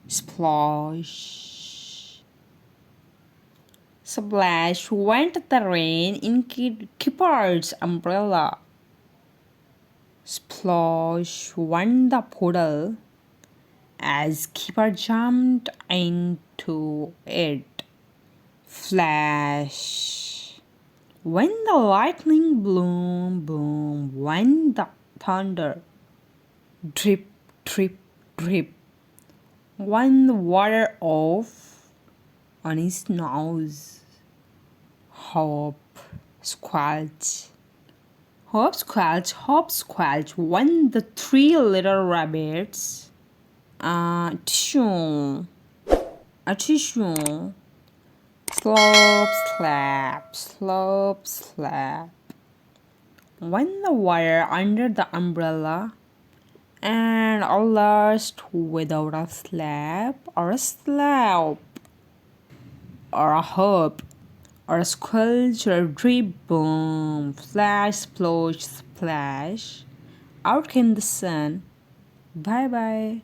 Splosh. Splash went the rain in Keeper's umbrella. Splosh went the puddle as Keeper jumped into it. Flash. When the lightning boom, boom, when the thunder drip, drip, drip, when the water off on his nose. Hop, squelch, hop, squelch, hop, squelch, when the three little rabbits, tissue, a tissue, slop, slap, slop, slap, when the wire under the umbrella, and a last without a slap or a slap or a hop or a squelch or a drip, boom, flash, splosh, splash. Out came the sun. Bye bye.